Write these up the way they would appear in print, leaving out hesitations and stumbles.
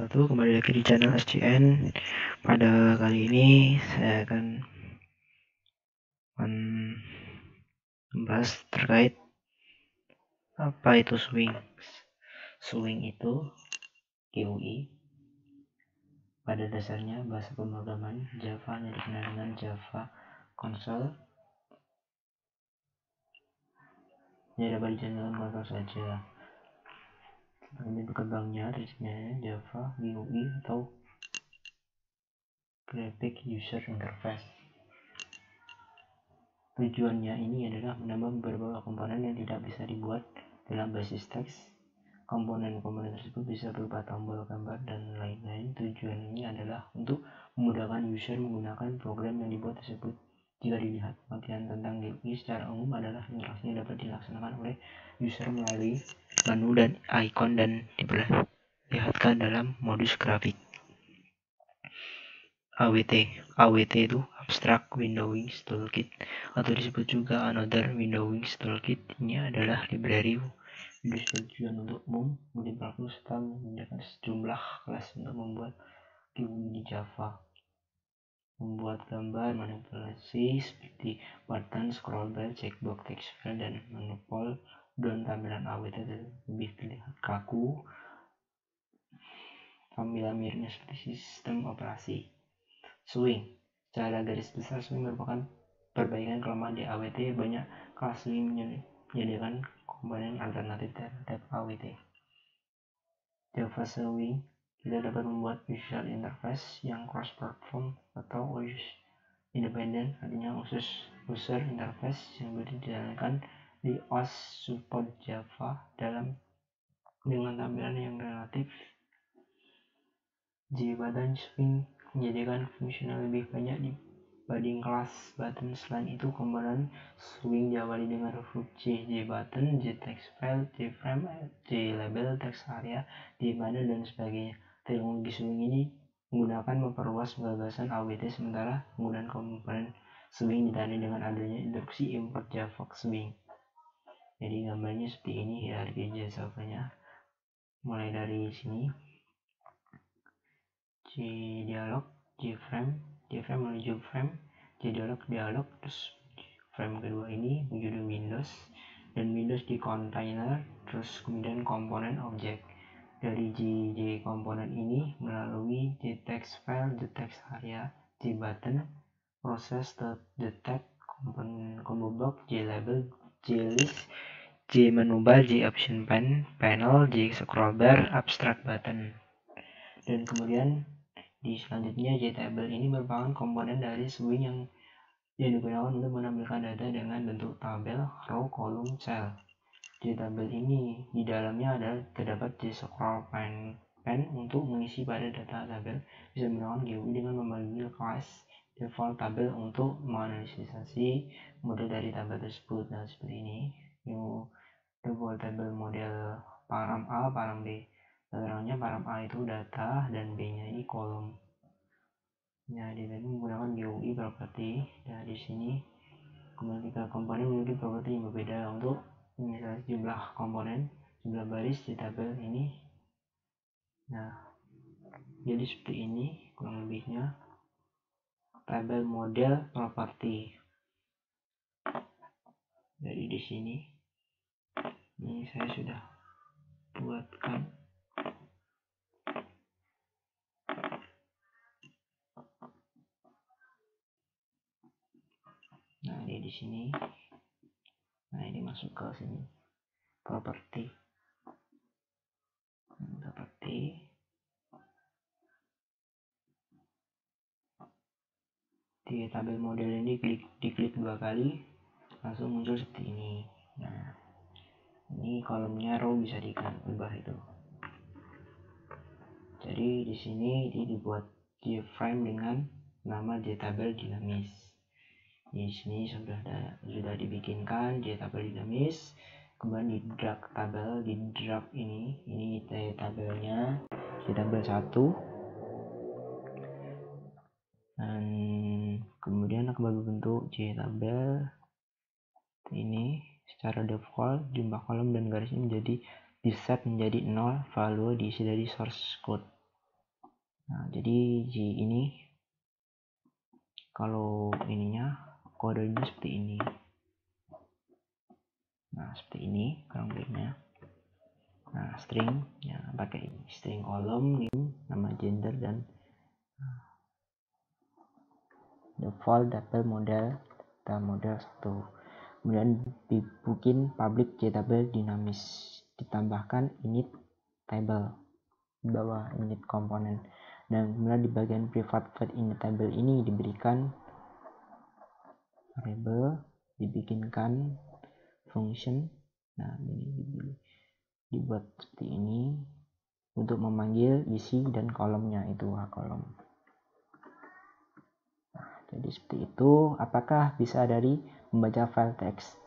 wabarakatuh. Kembali lagi di channel SCN. Pada kali ini saya akan membahas terkait apa itu swing. Swing itu GUI. Pada dasarnya bahasa pemrograman Java yang dikenal dengan Java Console. Ini dapat dijalankan konsol saja. Ini berkembangnya resminya Java GUI atau Graphic User Interface. Tujuannya ini adalah menambah beberapa komponen yang tidak bisa dibuat dalam basis teks. Komponen-komponen tersebut bisa berupa tombol, gambar, dan lain-lain. Tujuan ini adalah untuk memudahkan user menggunakan program yang dibuat tersebut. Jika dilihat, pengertian tentang GUI secara umum adalah interaksi yang dapat dilaksanakan oleh user melalui menu dan icon dan diperlihatkan dalam modus grafik. AWT itu Abstract Windowing Toolkit atau disebut juga Another Windowing Toolkit. Ini adalah library Windows bertujuan untuk umum, multipurpose, serta menyediakan sejumlah kelas untuk membuat GUI di Java. Membuat gambar manipulasi seperti button, scroll bar, checkbox, text field, dan menu pull down. Tampilan AWT lebih terlihat kaku, tampilan miripnya seperti sistem operasi. Swing. Secara garis besar, swing merupakan perbaikan kelemahan di AWT. Banyak kelas swing menyediakan komponen alternatif terhadap AWT. Java Swing, kita dapat membuat visual interface yang cross-platform atau OS independent, artinya user interface yang dijalankan di OS support Java dengan tampilan yang relatif. JButton Swing menyediakan fungsional lebih banyak dibanding kelas button. Selain itu, komponen swing diawali dengan huruf J, JButton, JTextFile, JFrame, JLabel, text area, JBanner, dan sebagainya. Teknologi swing ini menggunakan memperluas gagasan AWT, sementara penggunaan komponen swing ditandai dengan adanya instruksi import Java Swing. Jadi gambarnya seperti ini hierarki Java-nya. Mulai dari sini JDialog, JFrame menuju frame, JDialog, terus frame kedua ini menuju Windows, dan Windows di container, terus kemudian komponen objek. Dari J komponen ini melalui JTextFile, JTextArea, JButton, proses detect, combo block, JLabel, JList, JMenuBar, JOption panel, JScrollbar, Abstract button. Dan kemudian di selanjutnya, JTable ini merupakan komponen dari swing yang digunakan untuk menampilkan data dengan bentuk tabel, row, kolom, cell. JTable ini di dalamnya terdapat JScroll pen untuk mengisi pada data tabel. Bisa menggunakan GUI dengan memanggil kelas default tabel untuk menganalisasi model dari tabel tersebut. Nah, seperti ini. New default table model param A, param B. Keterangannya param A itu data dan B-nya ini kolom. Nah, di sini menggunakan GUI property. Nah, di sini ketika komponen memiliki properti yang berbeda untuk misalnya jumlah komponen, jumlah baris di tabel ini. Nah, jadi seperti ini kurang lebihnya tabel model property. Jadi di sini ini saya sudah buatkan. Nah, ini di sini. Nah, ini masuk ke sini. Property. Di tabel model ini diklik dua kali, langsung muncul seperti ini. Nah, ini kolomnya row bisa diubah itu. Jadi di sini ini dibuat JFrame dengan nama JTable dinamis. Di sini sudah dibikinkan JTable dinamis. Kemudian di drag tabel, di drag ini tabelnya JTable 1. Dan kemudian akan berbentuk JTable ini secara default. Jumlah kolom dan garisnya menjadi di set menjadi 0, value diisi dari source code. Nah, jadi ini kalau ininya kodenya seperti ini. Nah, seperti ini kurang lebihnya. Nah, string ya pakai string column, name, nama gender, dan default table model data model 1. Kemudian dibikin public table dinamis, ditambahkan init table di bawah init komponen, dan kemudian di bagian private void init table ini diberikan variable, dibikinkan function. Nah, ini dibuat seperti ini untuk memanggil isi dan kolomnya, itu kolom. Nah, jadi seperti itu. Apakah bisa dari membaca file teks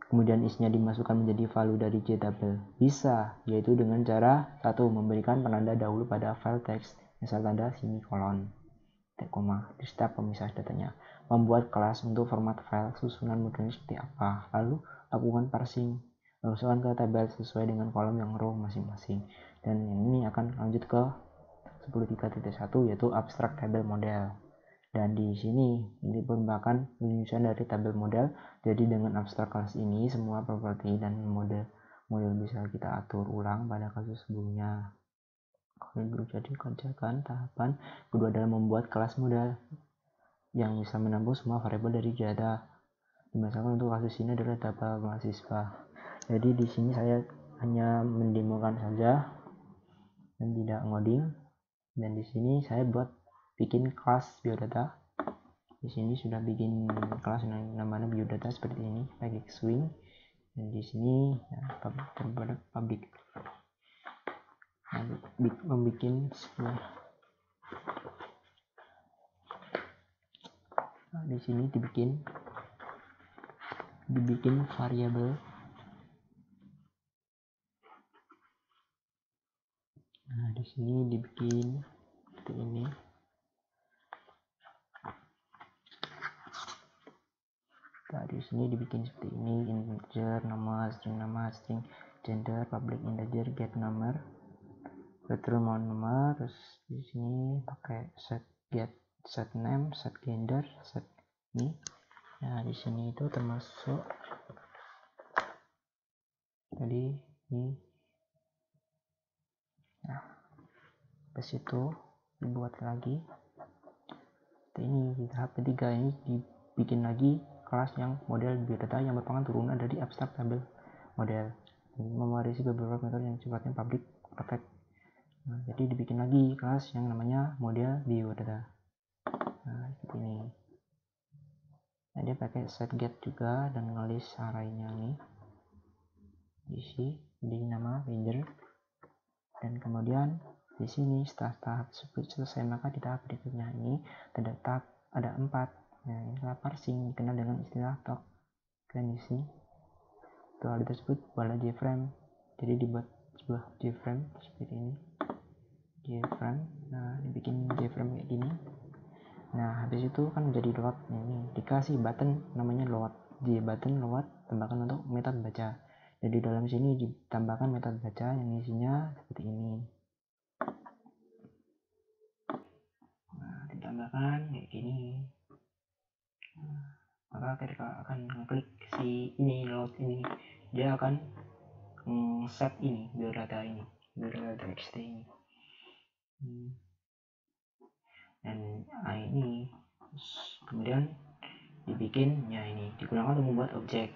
kemudian isinya dimasukkan menjadi value dari JTable? Bisa, yaitu dengan cara satu, memberikan penanda dahulu pada file teks, misal tanda semikolon, koma, di step pemisah datanya. Membuat kelas untuk format file susunan modelnya seperti apa, lalu lakukan parsing, masukkan ke tabel sesuai dengan kolom yang row masing-masing. Dan ini akan lanjut ke 10.3.1 yaitu abstract table model. Dan di sini ini merupakan penyusunan dari tabel model. Jadi dengan abstract kelas ini semua properti dan model bisa kita atur ulang pada kasus sebelumnya. Jadi kerjakan tahapan kedua dalam membuat kelas model yang bisa menampung semua variabel dari data. Misalkan untuk kasus ini adalah data mahasiswa. Jadi di sini saya hanya mendemokan saja dan tidak ngoding. Dan di sini saya bikin kelas biodata. Di sini sudah bikin kelas namanya biodata seperti ini, pakai swing. Dan di sini ya, public membuat sebuah. Nah, di sini dibikin variabel. Nah, di sini dibikin seperti ini. Nah, di sini dibikin seperti ini, integer, nama, string, gender, public integer, get number, return nama, terus di sini pakai set get, set name, set gender, set ini. Nah, di sini itu termasuk tadi ini. Nah, ke situ dibuat lagi. Ini di tahap ketiga ini dibikin lagi kelas yang model biodata yang merupakan turunan dari abstract table model, mewarisi beberapa metode yang sifatnya public protect. Nah, jadi dibikin lagi kelas yang namanya model biodata. Nah, seperti ini. Nah, dia pakai set get juga dan ngelis arraynya nih, isi, jadi nama ranger. Dan kemudian di sini setelah tahap selesai, maka di tahap berikutnya ini terdapat ada 4. Nah, inilah parsing, dikenal dengan istilah talk isi. Itu hal tersebut adalah JFrame. Jadi dibuat sebuah JFrame seperti ini. JFrame. Nah, dibikin JFrame kayak gini. Nah, habis itu kan menjadi load. Ini dikasih button namanya load. Di button load tambahkan untuk metode baca. Jadi dalam sini ditambahkan metode baca yang isinya seperti ini. Nah, ditambahkan kayak gini. Maka ketika akan mengklik si ini load ini, dia akan set ini biodata txt ini. Dan ini kemudian dibikin ya, ini digunakan untuk membuat objek.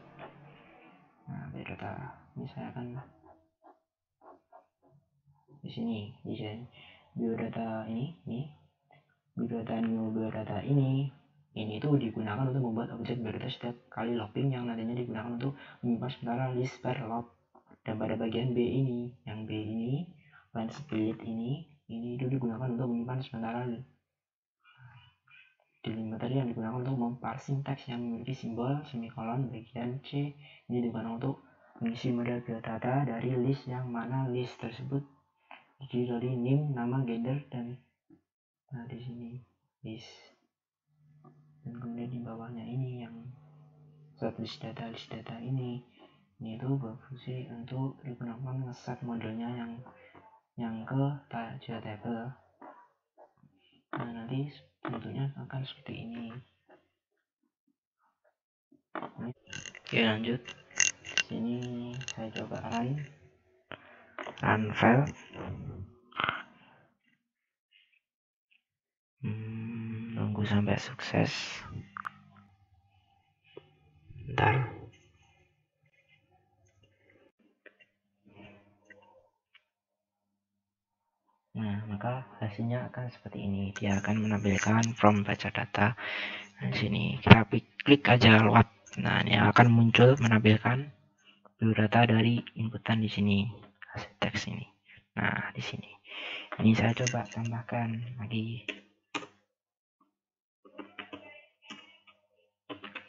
Nah, biodata ini saya akan di sini biodata ini biodata new biodata ini tuh digunakan untuk membuat objek biodata setiap kali logging yang nantinya digunakan untuk menyimpan sementara list per log. Dan pada bagian B ini, yang B ini line split ini itu digunakan untuk menyimpan sementara delimiter yang digunakan untuk memparsing teks yang memiliki simbol semikolon. Bagian C ini digunakan untuk mengisi model biodata dari list yang mana list tersebut terdiri dari name, nama, gender, dan nah di sini list. Dan kemudian di bawahnya ini yang list data ini itu berfungsi untuk digunakan ngeset modelnya yang ke JTable. Nah, nanti bentuknya akan seperti ini. Oke, lanjut. Sini saya coba run file. Nunggu sampai sukses. Bentar. Nah, maka hasilnya akan seperti ini. Dia akan menampilkan from baca data. Nah, di sini kita klik aja load. Nah, ini akan muncul menampilkan biodata dari inputan di sini, hasil teks ini. Nah, di sini. Ini saya coba tambahkan lagi.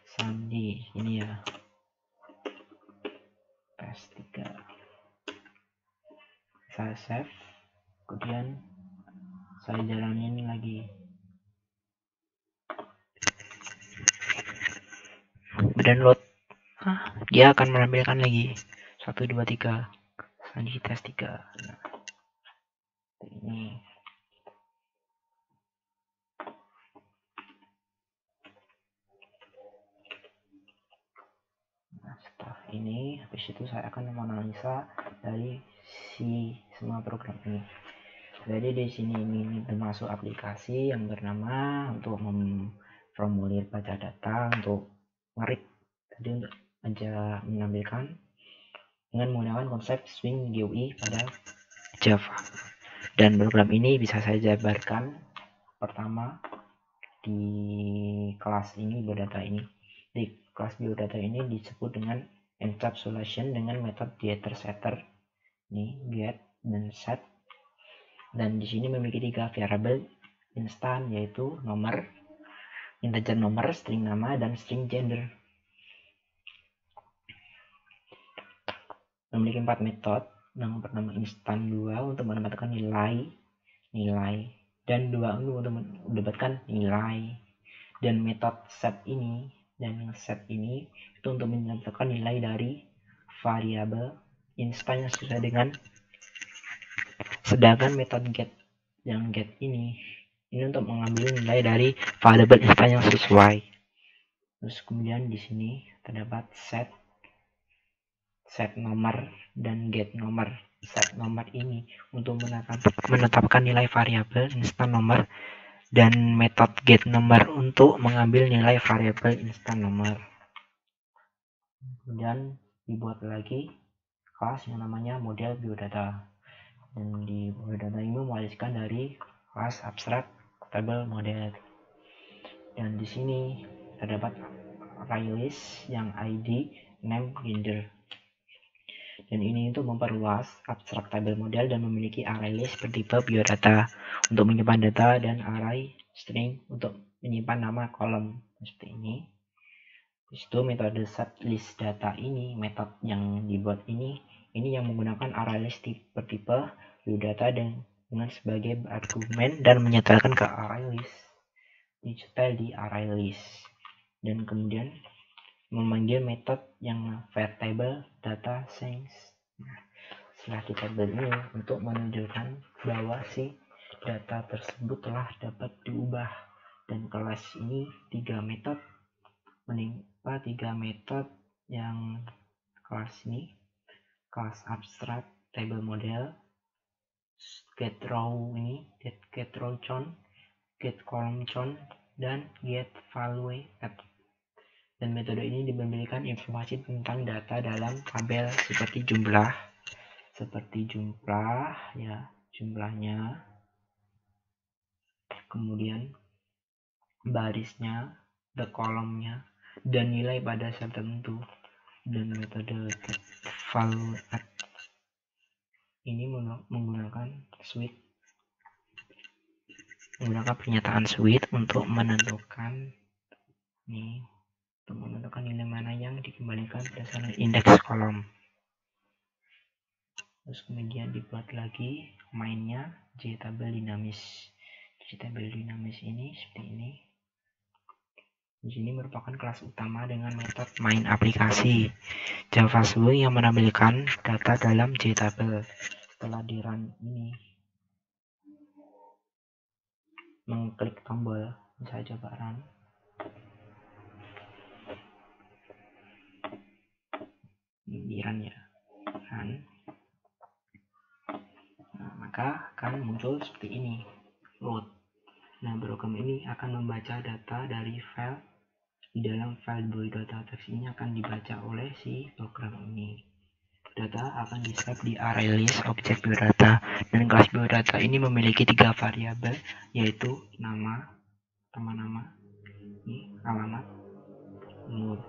Sandi ini ya. PS3. Saya save. Kemudian saya jalanin lagi. Download. Dia akan menampilkan lagi 1 2 3 Sandi tes 3. Nah, ini setelah ini, habis itu saya akan menganalisa dari semua program ini. Jadi di sini ini termasuk aplikasi yang bernama untuk memformulir baca data untuk ngerik. Jadi untuk aja menampilkan dengan menggunakan konsep swing GUI pada Java. Dan program ini bisa saya jabarkan pertama di kelas ini biodata ini. Di kelas biodata ini disebut dengan encapsulation dengan metode getter-setter. Ini get dan set. Dan di sini memiliki 3 variabel instan, yaitu nomor, integer nomor, string nama, dan string gender. Memiliki 4 metode. Yang pertama instan 2 untuk mendapatkan nilai, dan 2 untuk mendapatkan nilai. Dan metode set ini dan set ini itu untuk mendapatkan nilai dari variabel instan yang sesuai dengan. Sedangkan metode get yang get ini untuk mengambil nilai dari variabel instan yang sesuai. Terus kemudian di sini terdapat set nomor dan get nomor. Set nomor ini untuk menetapkan nilai variabel instan nomor, dan metode get nomor untuk mengambil nilai variabel instan nomor. Kemudian dibuat lagi kelas yang namanya model biodata, dan di biodata ini mewariskan dari kelas abstrak table model. Dan di sini terdapat array list yang ID, name, gender. Dan ini untuk memperluas abstrak table model dan memiliki array list bertipe biodata untuk menyimpan data, dan array string untuk menyimpan nama kolom seperti ini. Di situ metode set list data ini, metode yang dibuat ini yang menggunakan array list bertipe biodata dengan sebagai argumen dan menyetelkan ke array list, dicetel di array list. Dan kemudian memanggil metode yang variable data change. Nah, setelah di tabel ini untuk menunjukkan bahwa si data tersebut telah dapat diubah. Dan kelas ini 3 metode menimpa 3 metode yang kelas ini, kelas abstrak table model, get row ini, get row count, get column count, dan get value add. Dan metode ini memberikan informasi tentang data dalam tabel seperti jumlah ya, jumlahnya, kemudian barisnya, the kolomnya, dan nilai pada sel tertentu. Dan metode get value add ini menggunakan pernyataan switch untuk menentukan nilai mana yang dikembalikan berdasarkan indeks kolom. Terus kemudian dibuat lagi mainnya JTable dinamis. JTable dinamis ini seperti ini. Di sini merupakan kelas utama dengan metode main aplikasi Java Swing yang menampilkan data dalam JTable. Setelah di run ini, mengklik tombol, bisa coba run. Di run ya, run. Nah, maka akan muncul seperti ini, load. Nah, program ini akan membaca data dari file di dalam file boy.txt ini akan dibaca oleh si program ini. Data akan di-save di ArrayList objek biodata, dan kelas biodata ini memiliki 3 variabel, yaitu nama, nama, alamat, umur.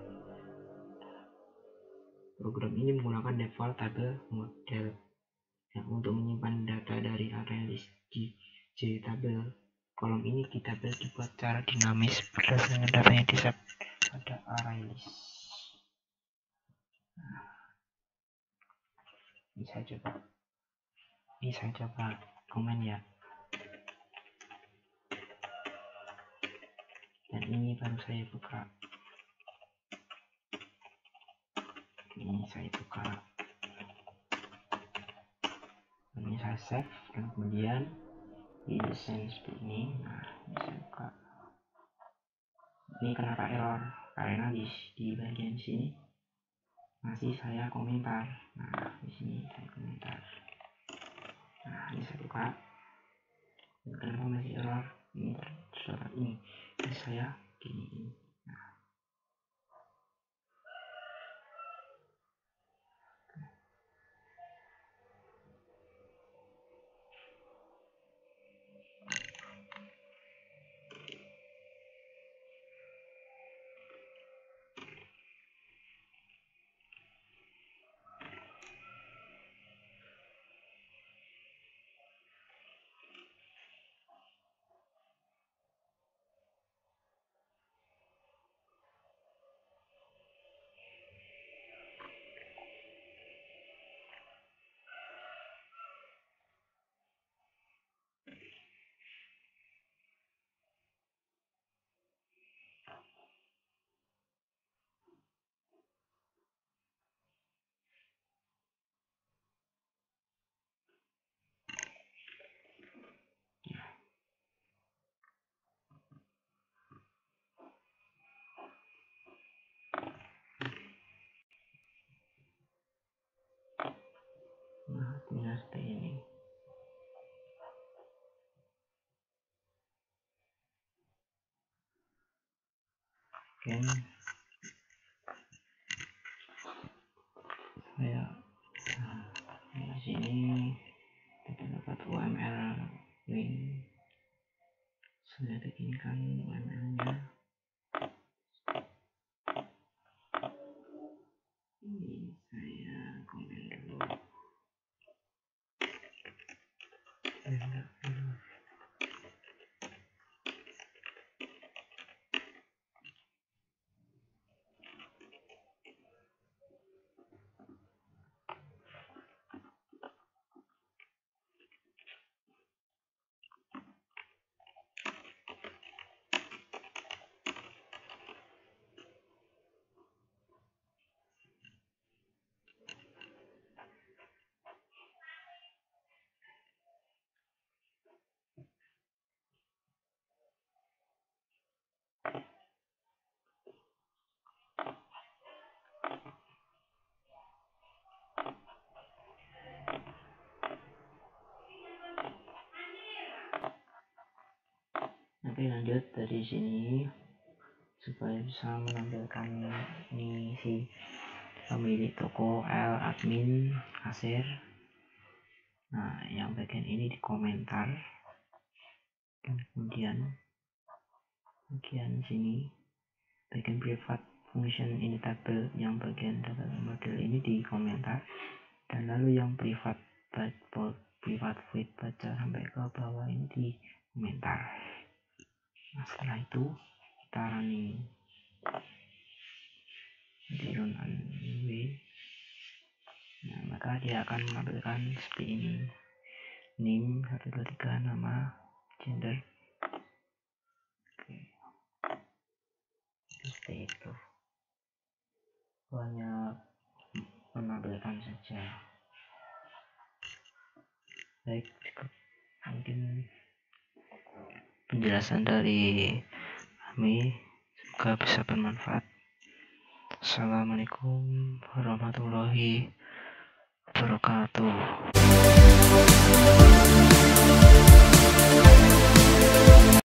Program ini menggunakan default table model untuk menyimpan data dari ArrayList di JTable. Kolom ini di tabel dibuat secara dinamis berdasarkan data yang di-save pada ArrayList. Ini saya coba komen ya. Dan ini baru saya buka. Ini saya buka. Ini saya save, dan kemudian didesain seperti ini. Nah, ini saya buka. Ini kenapa error? Karena di bagian sini masih saya komentar. Nah, di sini saya komentar. Nah, ini saya buka. Kenapa masih error? Ini surat ini. Ini saya gini. Nah, punya seperti ini. Oke, saya di sini kita dapat UML link. Saya bikinkan UML-nya. Ini saya komen dulu. Oke, lanjut dari sini supaya bisa menampilkan ini si pemilik toko L admin kasir. Nah, yang bagian ini di komentar, dan kemudian bagian sini bagian private function ini tabel, yang bagian data model ini di komentar, dan lalu yang private void baca sampai ke bawah ini di komentar. Nah, setelah itu kita running di run anyway. Nah, maka dia akan menampilkan seperti ini: name 123, nama, gender. Oke, seperti itu. Hanya menampilkan saja. Baik, mungkin penjelasan dari kami, semoga bisa bermanfaat. Assalamualaikum warahmatullahi wabarakatuh.